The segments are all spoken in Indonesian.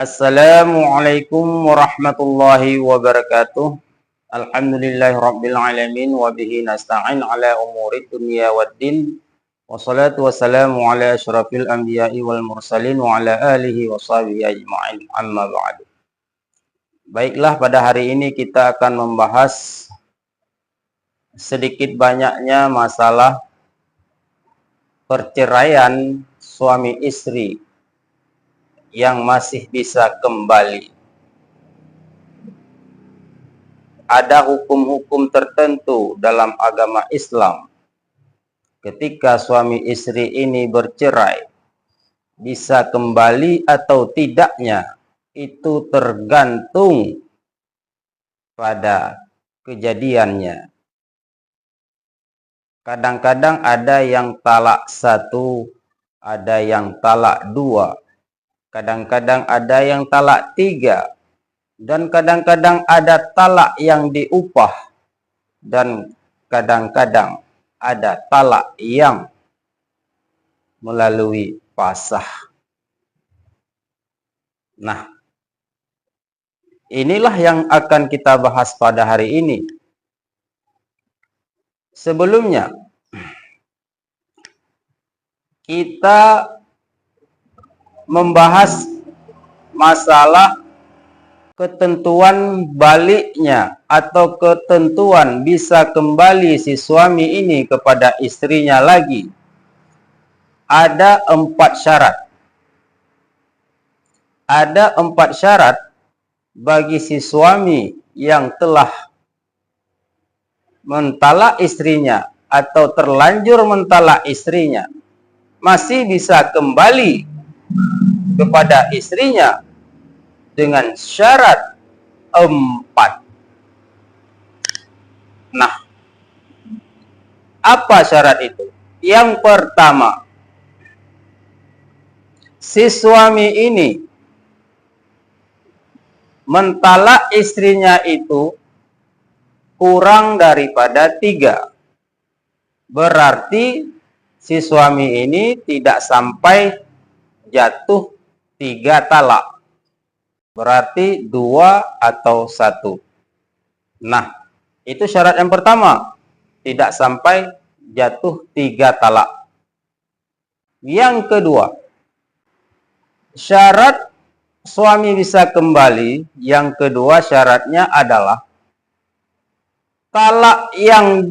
Assalamualaikum warahmatullahi wabarakatuh. Alhamdulillahi rabbil alamin wa bihi nasta'in ala umuri dunya waddin. Wassalatu wassalamu ala asyrafil anbiya'i wal mursalin wa ala alihi wa sahbihi ajma'in. Amma ba'du. Baiklah, pada hari ini kita akan membahas sedikit banyaknya masalah perceraian suami istri yang masih bisa kembali. Ada hukum-hukum tertentu dalam agama Islam ketika suami istri ini bercerai, bisa kembali atau tidaknya itu tergantung pada kejadiannya. Kadang-kadang ada yang talak satu, ada yang talak dua, kadang-kadang ada yang talak tiga, dan kadang-kadang ada talak yang diupah, dan kadang-kadang ada talak yang melalui pasah. Nah, inilah yang akan kita bahas pada hari ini. Sebelumnya, kita membahas masalah ketentuan baliknya atau ketentuan bisa kembali si suami ini kepada istrinya lagi. Ada 4 syarat. Ada 4 syarat bagi si suami yang telah mentalak istrinya atau terlanjur mentalak istrinya, masih bisa kembali kepada istrinya dengan syarat 4. Nah, apa syarat itu? Yang pertama, si suami ini mentalak istrinya itu kurang daripada 3. Berarti si suami ini tidak sampai jatuh 3 talak. Berarti 2 atau 1. Nah, itu syarat yang pertama. Tidak sampai jatuh 3 talak. Yang kedua, syarat suami bisa kembali, yang kedua syaratnya adalah talak yang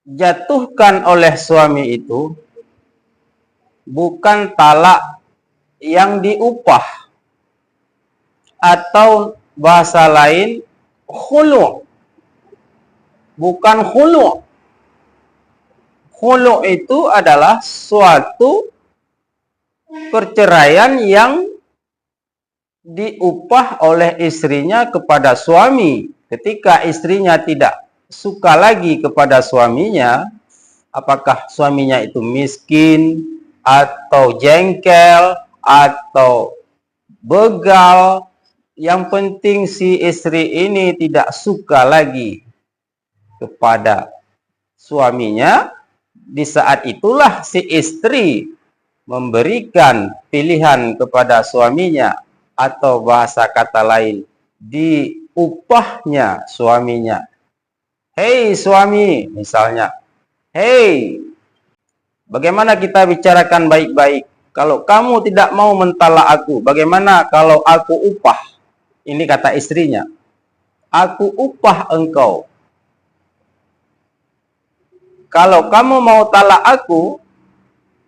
dijatuhkan oleh suami itu bukan talak yang diupah, atau bahasa lain khulu'. Bukan khulu'. Khulu' itu adalah suatu perceraian yang diupah oleh istrinya kepada suami. Ketika istrinya tidak suka lagi kepada suaminya, apakah suaminya itu miskin, atau jengkel, atau begal, yang penting si istri ini tidak suka lagi kepada suaminya, di saat itulah si istri memberikan pilihan kepada suaminya, atau bahasa kata lain, diupahnya suaminya. Hei suami, misalnya, hei, bagaimana kita bicarakan baik-baik? Kalau kamu tidak mau mentalak aku, bagaimana kalau aku upah? Ini kata istrinya. Aku upah engkau. Kalau kamu mau talak aku,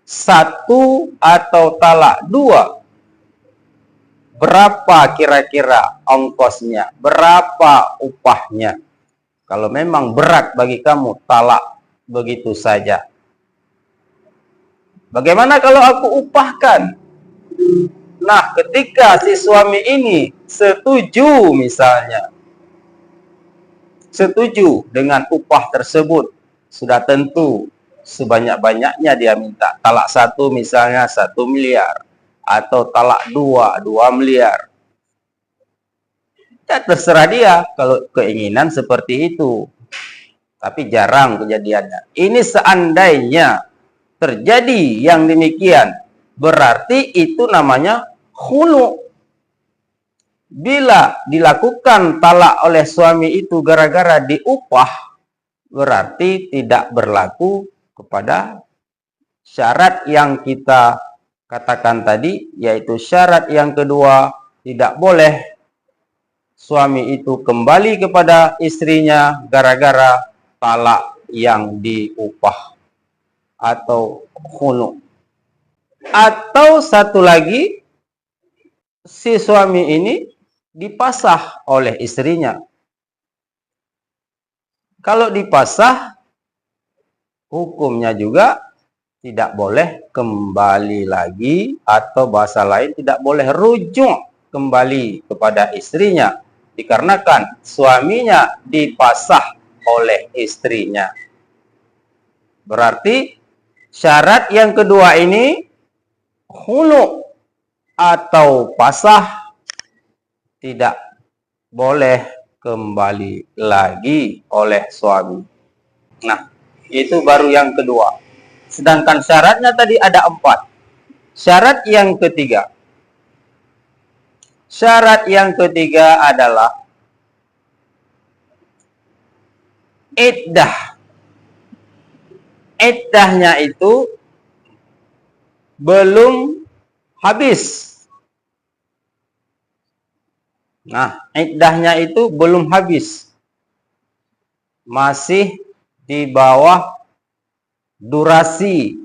1 atau talak 2, berapa kira-kira ongkosnya? Berapa upahnya? Kalau memang berat bagi kamu talak begitu saja. Bagaimana kalau aku upahkan? Nah, ketika si suami ini setuju, misalnya, setuju dengan upah tersebut, sudah tentu sebanyak-banyaknya dia minta. Talak 1 misalnya 1 miliar. Atau talak 2, 2 miliar. Ya, terserah dia kalau keinginan seperti itu. Tapi jarang kejadiannya. Ini seandainya terjadi yang demikian, berarti itu namanya khulu. Bila dilakukan talak oleh suami itu gara-gara diupah, berarti tidak berlaku kepada syarat yang kita katakan tadi, yaitu syarat yang kedua, tidak boleh suami itu kembali kepada istrinya gara-gara talak yang diupah atau khulu. Atau satu lagi, si suami ini dipasah oleh istrinya. Kalau dipasah, hukumnya juga tidak boleh kembali lagi, atau bahasa lain tidak boleh rujuk kembali kepada istrinya, dikarenakan suaminya dipasah oleh istrinya. Berarti syarat yang kedua ini, khulu atau pasah, tidak boleh kembali lagi oleh suami. Nah, itu baru yang kedua. Sedangkan syaratnya tadi ada 4. Syarat yang ketiga. Syarat yang ketiga adalah iddah. Iddahnya itu belum habis. Nah, iddahnya itu belum habis. Masih di bawah durasi.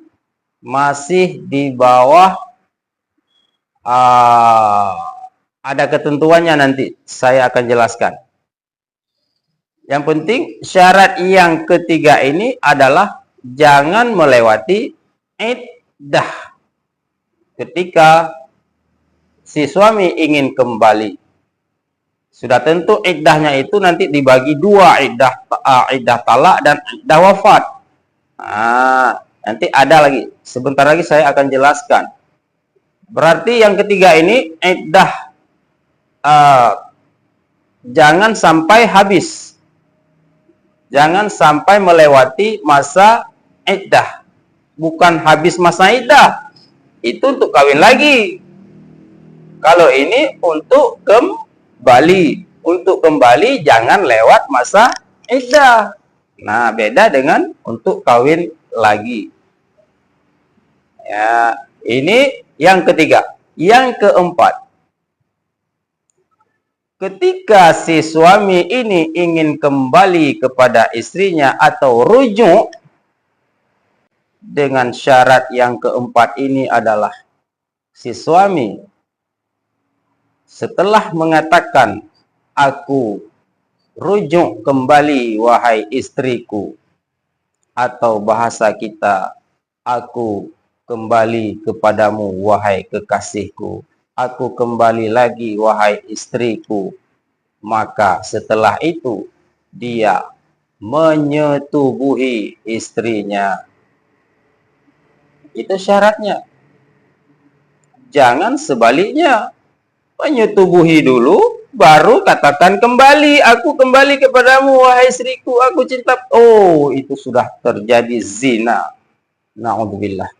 Masih di bawah ada ketentuannya, nanti saya akan jelaskan. Yang penting syarat yang ketiga ini adalah jangan melewati iddah ketika si suami ingin kembali. Sudah tentu iddahnya itu nanti dibagi 2, iddah talak dan iddah wafat. Nah, nanti ada lagi. Sebentar lagi saya akan jelaskan. Berarti yang ketiga ini iddah jangan sampai habis. Jangan sampai melewati masa iddah. Bukan habis masa iddah. Itu untuk kawin lagi. Kalau ini untuk kembali. Untuk kembali jangan lewat masa iddah. Nah, beda dengan untuk kawin lagi. Ya, ini yang ketiga. Yang keempat, ketika si suami ini ingin kembali kepada istrinya atau rujuk, dengan syarat yang keempat ini adalah si suami setelah mengatakan, aku rujuk kembali wahai istriku, atau bahasa kita, aku kembali kepadamu wahai kekasihku, aku kembali lagi wahai istriku, maka setelah itu dia menyetubuhi istrinya. Itu syaratnya. Jangan sebaliknya, menyetubuhi dulu baru katakan kembali, aku kembali kepadamu wahai istriku, aku cinta. Oh, itu sudah terjadi zina. Na'udzubillah.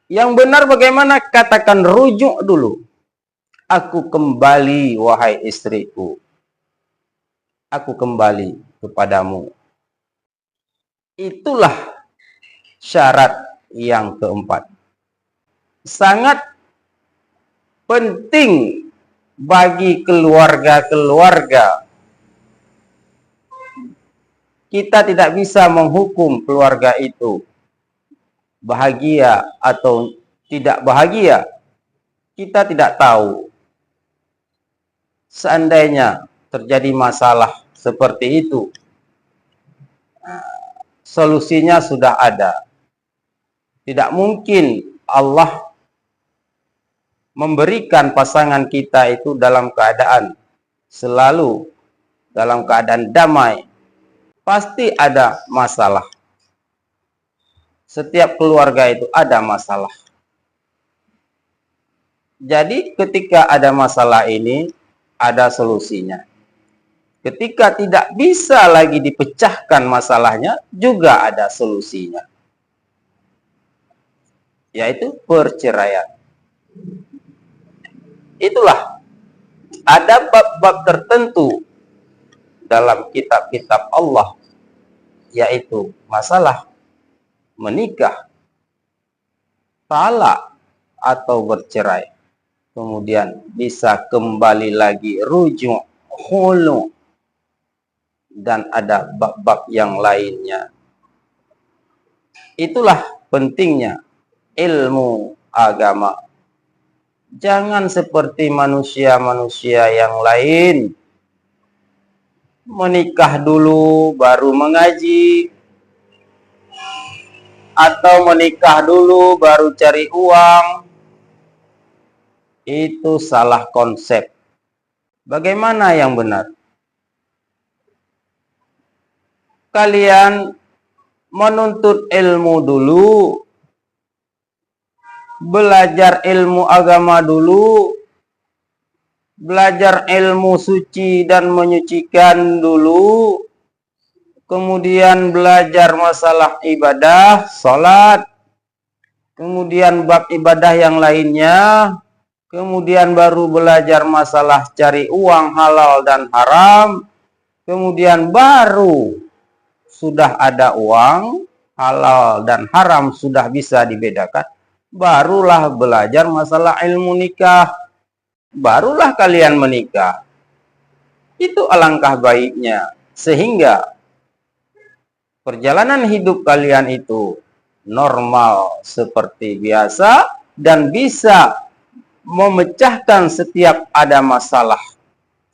Yang benar bagaimana? Katakan rujuk dulu. Aku kembali wahai istriku, aku kembali kepadamu. Itulah syarat yang keempat. Sangat penting bagi keluarga-keluarga. Kita tidak bisa menghukum keluarga itu bahagia atau tidak bahagia. Kita tidak tahu. Seandainya terjadi masalah seperti itu, solusinya sudah ada. Tidak mungkin Allah memberikan pasangan kita itu dalam keadaan selalu dalam keadaan damai. Pasti ada masalah. Setiap keluarga itu ada masalah. Jadi ketika ada masalah ini, ada solusinya. Ketika tidak bisa lagi dipecahkan masalahnya, juga ada solusinya. Yaitu perceraian. Itulah Ada bab-bab tertentu dalam kitab-kitab Allah, yaitu masalah menikah, talak atau bercerai, kemudian bisa kembali lagi, rujuk, khulu, dan ada bab-bab yang lainnya. Itulah pentingnya ilmu agama. Jangan seperti manusia-manusia yang lain, menikah dulu baru mengaji, atau menikah dulu baru cari uang. Itu salah konsep. Bagaimana yang benar? Kalian menuntut ilmu dulu, belajar ilmu agama dulu, belajar ilmu suci dan menyucikan dulu, kemudian belajar masalah ibadah, sholat, kemudian bab ibadah yang lainnya, kemudian baru belajar masalah cari uang halal dan haram, kemudian baru sudah ada uang, halal dan haram sudah bisa dibedakan, barulah belajar masalah ilmu nikah, barulah kalian menikah. Itu alangkah baiknya, sehingga perjalanan hidup kalian itu normal seperti biasa dan bisa memecahkan setiap ada masalah.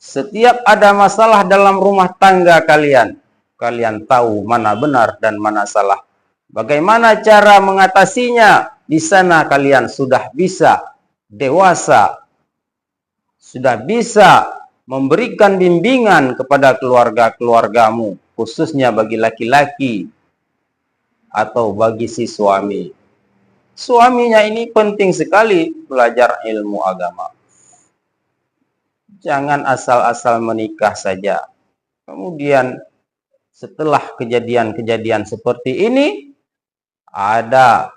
Setiap ada masalah dalam rumah tangga kalian, kalian tahu mana benar dan mana salah. Bagaimana cara mengatasinya? Di sana kalian sudah bisa dewasa, sudah bisa memberikan bimbingan kepada keluarga-keluargamu, khususnya bagi laki-laki atau bagi si suami. Suaminya ini penting sekali belajar ilmu agama. Jangan asal-asal menikah saja. Kemudian setelah kejadian-kejadian seperti ini, ada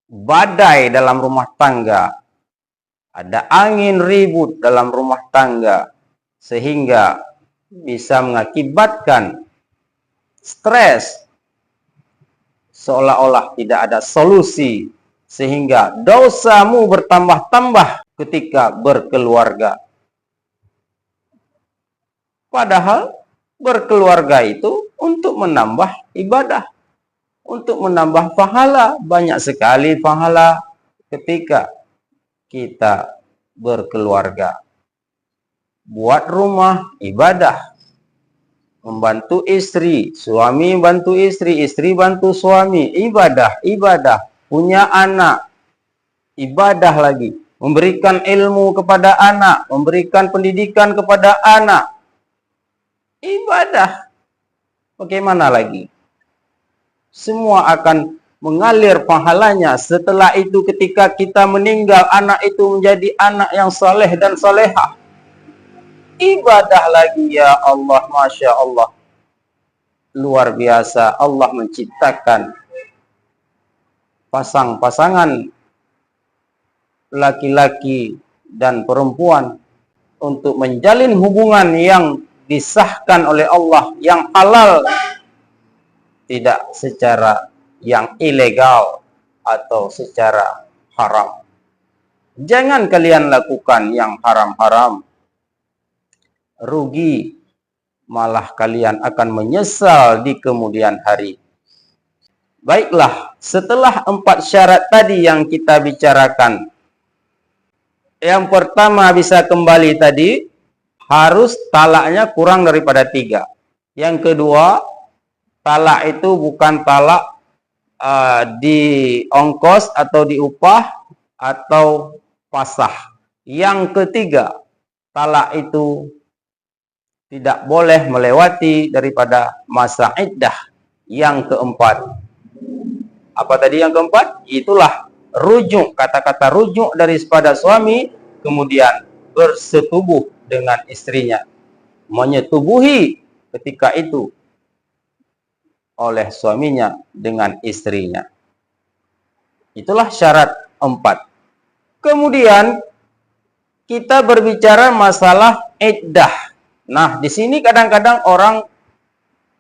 badai dalam rumah tangga, ada angin ribut dalam rumah tangga, sehingga bisa mengakibatkan stres, seolah-olah tidak ada solusi, sehingga dosamu bertambah-tambah ketika berkeluarga. Padahal berkeluarga itu untuk menambah ibadah, untuk menambah pahala. Banyak sekali pahala ketika kita berkeluarga. Buat rumah, ibadah. Membantu istri, suami bantu istri, istri bantu suami, ibadah, ibadah. Punya anak, ibadah lagi. Memberikan ilmu kepada anak, memberikan pendidikan kepada anak, ibadah. Bagaimana lagi? Semua akan mengalir pahalanya. Setelah itu ketika kita meninggal, anak itu menjadi anak yang saleh dan salehah. Ibadah lagi, ya Allah, Masya Allah. Luar biasa, Allah menciptakan pasang-pasangan laki-laki dan perempuan untuk menjalin hubungan yang disahkan oleh Allah, yang halal, tidak secara yang ilegal atau secara haram. Jangan kalian lakukan yang haram-haram. Rugi, malah kalian akan menyesal di kemudian hari. Baiklah, setelah 4 syarat tadi yang kita bicarakan, yang pertama bisa kembali tadi, harus talaknya kurang daripada 3. Yang kedua, talak itu bukan talak di ongkos atau di upah atau pasah. Yang ketiga, talak itu tidak boleh melewati daripada masa iddah. Yang keempat, apa tadi yang keempat? Itulah rujuk, kata-kata rujuk daripada suami, kemudian bersetubuh dengan istrinya, menyetubuhi ketika itu oleh suaminya dengan istrinya. Itulah syarat 4. Kemudian kita berbicara masalah iddah. Nah, di sini kadang-kadang orang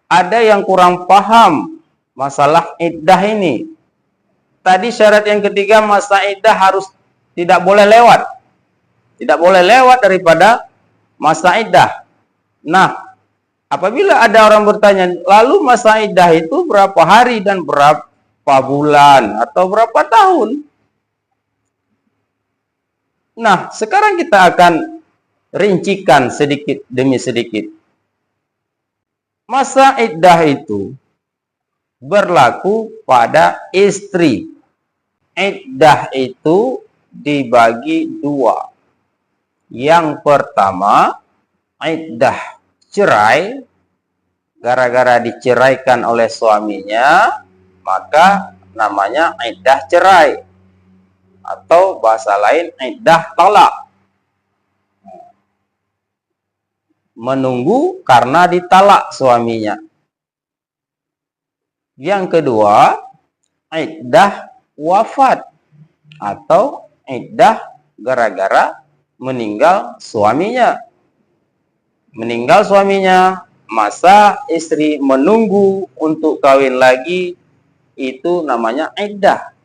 ada yang kurang paham masalah iddah ini. Tadi syarat yang ketiga, masa iddah harus tidak boleh lewat. Tidak boleh lewat daripada masa iddah. Nah, apabila ada orang bertanya, lalu masa iddah itu berapa hari dan berapa bulan atau berapa tahun? Nah, sekarang kita akan rincikan sedikit demi sedikit. Masa iddah itu berlaku pada istri. Iddah itu dibagi dua. Yang pertama, iddah cerai, gara-gara diceraikan oleh suaminya, maka namanya iddah cerai. Atau bahasa lain, iddah talak. Menunggu karena ditalak suaminya. Yang kedua, iddah wafat atau iddah gara-gara meninggal suaminya. Meninggal suaminya, masa istri menunggu untuk kawin lagi, itu namanya iddah.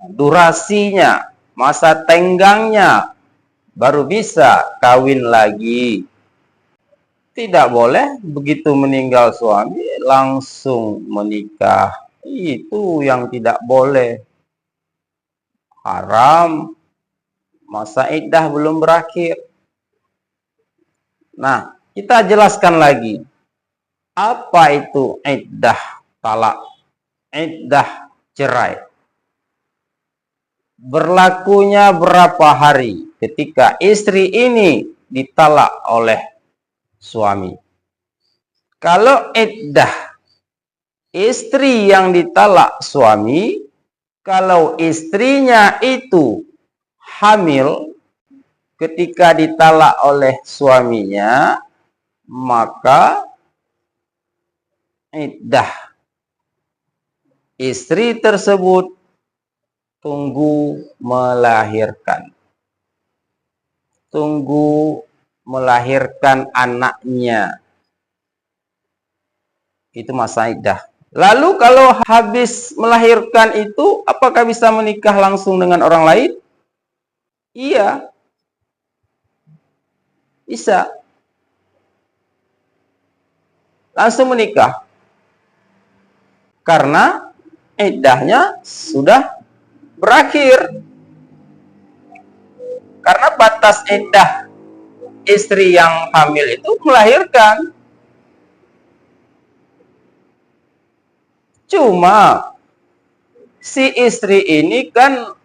Durasinya, masa tenggangnya, baru bisa kawin lagi. Tidak boleh begitu meninggal suami langsung menikah. Itu yang tidak boleh. Haram. Masa iddah belum berakhir. Nah, kita jelaskan lagi. Apa itu iddah talak? Iddah cerai. Berlakunya berapa hari ketika istri ini ditalak oleh suami. Kalau iddah istri yang ditalak suami, kalau istrinya itu hamil ketika ditalak oleh suaminya, maka iddah istri tersebut tunggu melahirkan. Tunggu melahirkan anaknya. Itu masa iddah. Lalu kalau habis melahirkan itu, apakah bisa menikah langsung dengan orang lain? Iya. Bisa. Langsung menikah. Karena iddahnya sudah berakhir. Karena batas iddah istri yang hamil itu melahirkan. Cuma si istri ini kan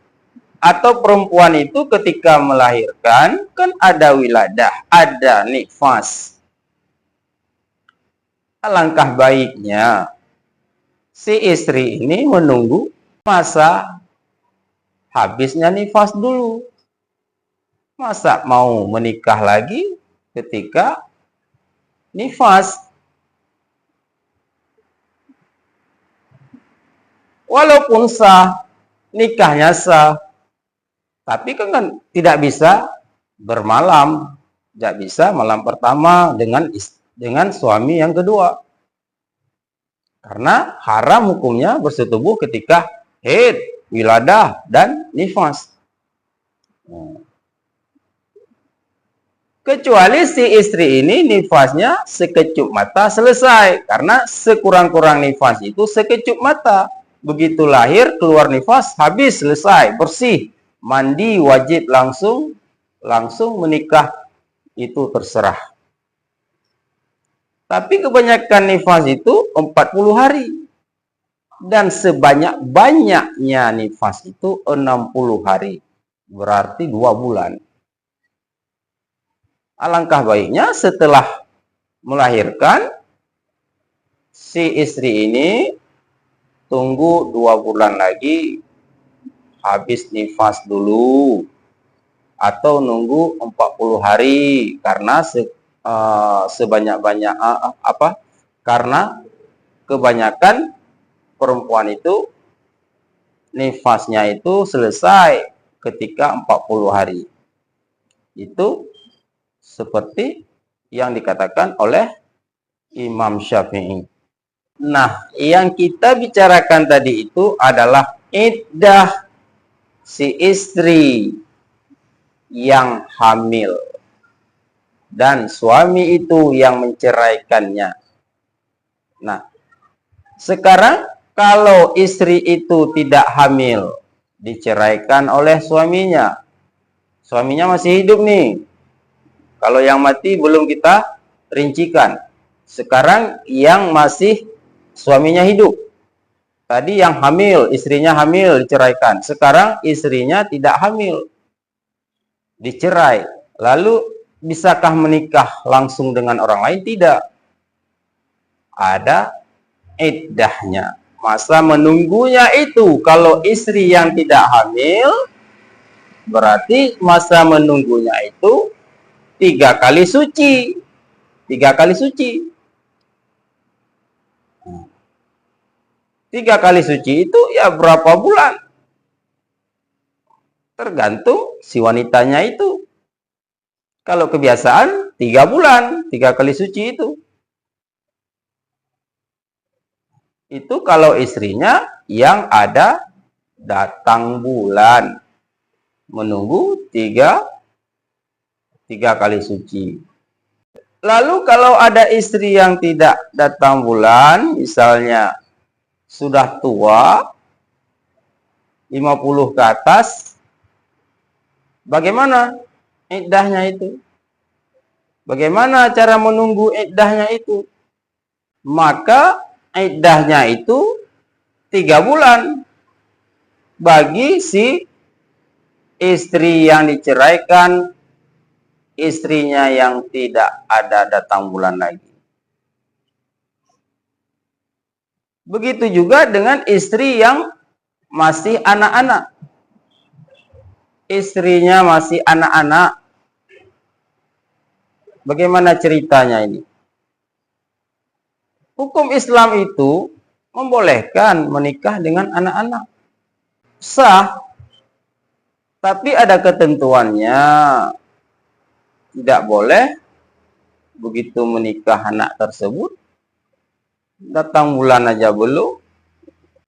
atau perempuan itu ketika melahirkan kan ada wiladah, ada nifas. Alangkah baiknya si istri ini menunggu masa habisnya nifas dulu. Masa mau menikah lagi ketika nifas? Walaupun sah, nikahnya sah, tapi kan tidak bisa bermalam, tidak bisa malam pertama dengan suami yang kedua. Karena haram hukumnya bersetubuh ketika haid, wiladah, dan nifas. Kecuali si istri ini nifasnya sekecup mata selesai. Karena sekurang-kurang nifas itu sekecup mata. Begitu lahir, keluar nifas, habis, selesai, bersih. Mandi wajib langsung menikah. Itu terserah. Tapi kebanyakan nifas itu 40 hari. Dan sebanyak-banyaknya nifas itu 60 hari. Berarti 2 bulan. Alangkah baiknya setelah melahirkan, si istri ini tunggu 2 bulan lagi, habis nifas dulu. Atau nunggu 40 hari, karena sebanyak-banyak karena kebanyakan perempuan itu nifasnya itu selesai ketika 40 hari. Itu seperti yang dikatakan oleh Imam Syafi'i. Nah, yang kita bicarakan tadi itu adalah iddah si istri yang hamil dan suami itu yang menceraikannya. Nah, sekarang kalau istri itu tidak hamil, diceraikan oleh suaminya. Suaminya masih hidup nih. Kalau yang mati belum kita rincikan. Sekarang yang masih suaminya hidup. Tadi yang hamil, istrinya hamil diceraikan. Sekarang istrinya tidak hamil, dicerai. Lalu bisakah menikah langsung dengan orang lain? Tidak. Ada iddahnya. Masa menunggunya itu, kalau istri yang tidak hamil, berarti masa menunggunya itu 3 kali suci. 3 kali suci. 3 kali suci itu ya berapa bulan? Tergantung si wanitanya itu. Kalau kebiasaan 3 bulan, 3 kali suci itu. Itu kalau istrinya yang ada datang bulan. Menunggu 3 kali suci. Lalu kalau ada istri yang tidak datang bulan, misalnya sudah tua, 50 ke atas, bagaimana iddahnya itu? Bagaimana cara menunggu iddahnya itu? Maka iddahnya itu 3 bulan bagi si istri yang diceraikan, istrinya yang tidak ada datang bulan lagi. Begitu juga dengan istri yang masih anak-anak. Istrinya masih anak-anak. Bagaimana ceritanya ini? Hukum Islam itu membolehkan menikah dengan anak-anak. Sah, tapi ada ketentuannya. Tidak boleh begitu menikah anak tersebut, datang bulan aja belum,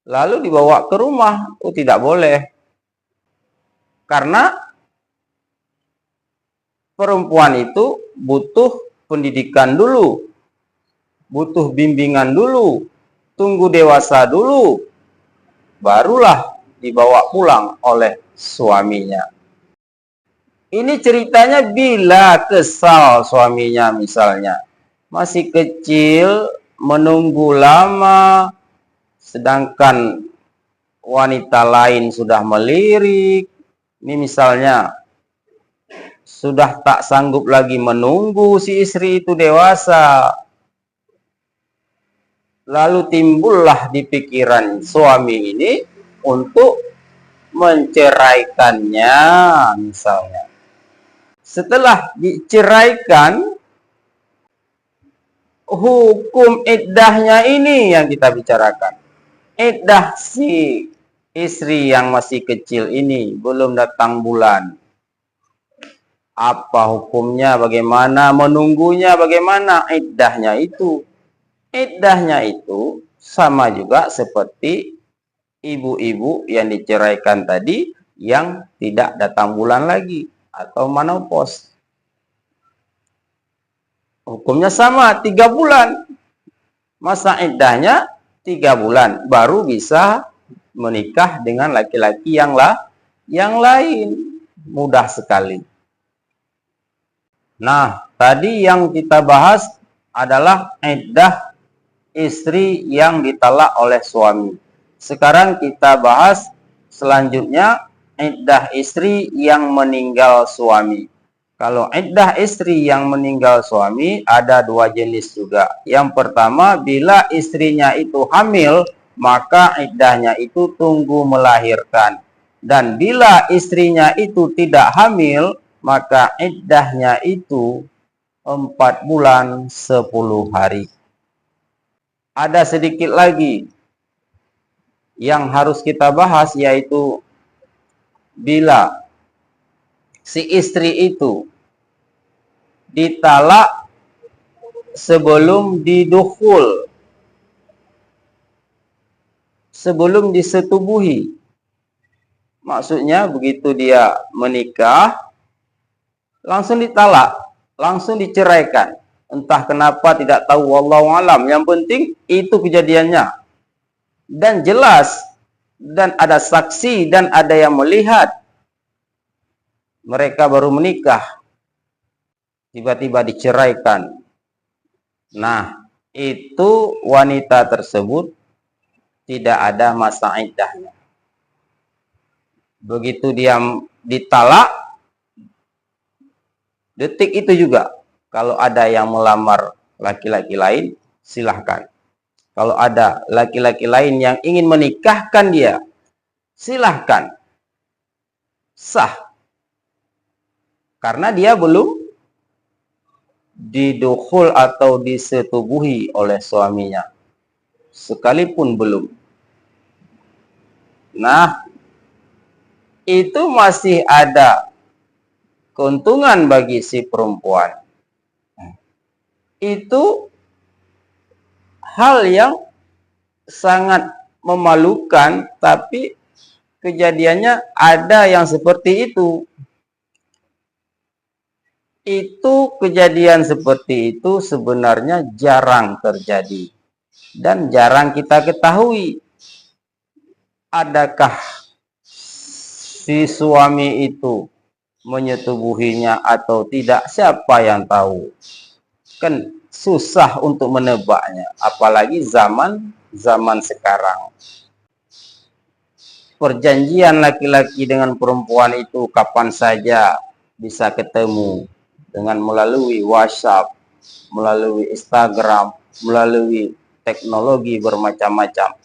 lalu dibawa ke rumah. Oh, tidak boleh. Karena perempuan itu butuh pendidikan dulu, butuh bimbingan dulu, tunggu dewasa dulu, barulah dibawa pulang oleh suaminya. Ini ceritanya bila kesal suaminya misalnya. Masih kecil, menunggu lama, sedangkan wanita lain sudah melirik. Ini misalnya, sudah tak sanggup lagi menunggu si istri itu dewasa. Lalu timbullah di pikiran suami ini untuk menceraikannya misalnya. Setelah diceraikan, hukum iddahnya ini yang kita bicarakan. Iddah si istri yang masih kecil ini, belum datang bulan. Apa hukumnya, bagaimana menunggunya, bagaimana iddahnya itu? Iddahnya itu sama juga seperti ibu-ibu yang diceraikan tadi yang tidak datang bulan lagi atau menopause. Hukumnya sama, 3 bulan. Masa iddahnya 3 bulan, baru bisa menikah dengan laki-laki yang lain. Mudah sekali. Nah, tadi yang kita bahas adalah iddah istri yang ditalak oleh suami. Sekarang kita bahas selanjutnya iddah istri yang meninggal suami. Kalau iddah istri yang meninggal suami ada 2 jenis juga. Yang pertama, bila istrinya itu hamil, maka iddahnya itu tunggu melahirkan. Dan bila istrinya itu tidak hamil, maka iddahnya itu 4 bulan 10 hari. Ada sedikit lagi yang harus kita bahas, yaitu bila si istri itu ditalak sebelum didukhul, sebelum disetubuhi. Maksudnya begitu dia menikah, langsung ditalak, langsung diceraikan. Entah kenapa tidak tahu, wallahu alam. Yang penting itu kejadiannya. Dan jelas, dan ada saksi, dan ada yang melihat. Mereka baru menikah, tiba-tiba diceraikan. Nah, itu wanita tersebut tidak ada masa iddahnya. Begitu dia ditalak, detik itu juga, kalau ada yang melamar laki-laki lain, silahkan. Kalau ada laki-laki lain yang ingin menikahkan dia, silahkan. Sah. Karena dia belum didukhul atau disetubuhi oleh suaminya. Sekalipun belum. Nah, itu masih ada keuntungan bagi si perempuan. Itu hal yang sangat memalukan, tapi kejadiannya ada yang seperti itu. Itu kejadian seperti itu sebenarnya jarang terjadi dan jarang kita ketahui. Adakah si suami itu menyetubuhinya atau tidak, siapa yang tahu? Kan susah untuk menebaknya, apalagi zaman sekarang. Perjanjian laki-laki dengan perempuan itu kapan saja bisa ketemu, dengan melalui WhatsApp, melalui Instagram, melalui teknologi bermacam-macam.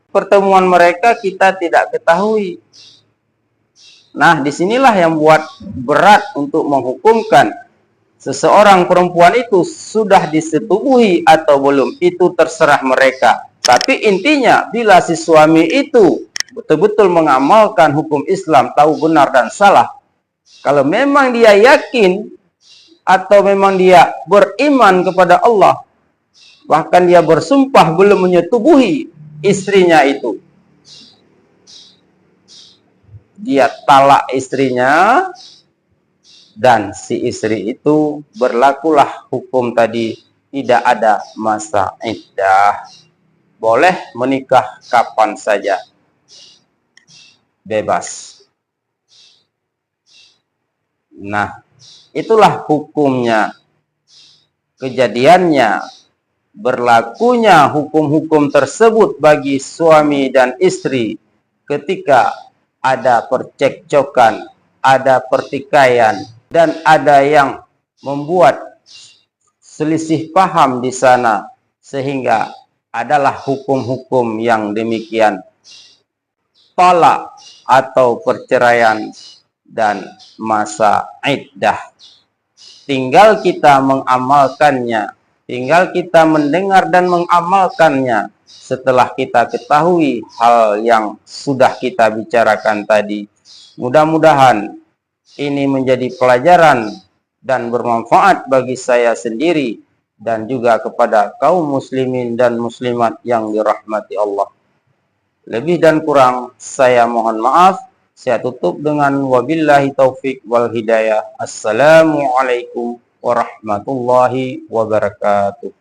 Pertemuan mereka kita tidak ketahui. Nah, disinilah yang buat berat untuk menghukumkan seseorang perempuan itu sudah disetubuhi atau belum. Itu terserah mereka. Tapi intinya, bila si suami itu betul-betul mengamalkan hukum Islam, tahu benar dan salah, kalau memang dia yakin atau memang dia beriman kepada Allah, bahkan dia bersumpah belum menyetubuhi istrinya itu, dia talak istrinya, dan si istri itu berlakulah hukum tadi, tidak ada masa iddah, boleh menikah kapan saja, bebas. Nah, itulah hukumnya, kejadiannya, berlakunya hukum-hukum tersebut bagi suami dan istri ketika ada percekcokan, ada pertikaian, dan ada yang membuat selisih paham di sana, sehingga adalah hukum-hukum yang demikian, talak atau perceraian dan masa iddah. Tinggal kita mengamalkannya, tinggal kita mendengar dan mengamalkannya setelah kita ketahui hal yang sudah kita bicarakan tadi. Mudah-mudahan ini menjadi pelajaran dan bermanfaat bagi saya sendiri dan juga kepada kaum muslimin dan muslimat yang dirahmati Allah. Lebih dan kurang saya mohon maaf. Saya tutup dengan wabillahi taufik wal hidayah. Assalamualaikum warahmatullahi wabarakatuh.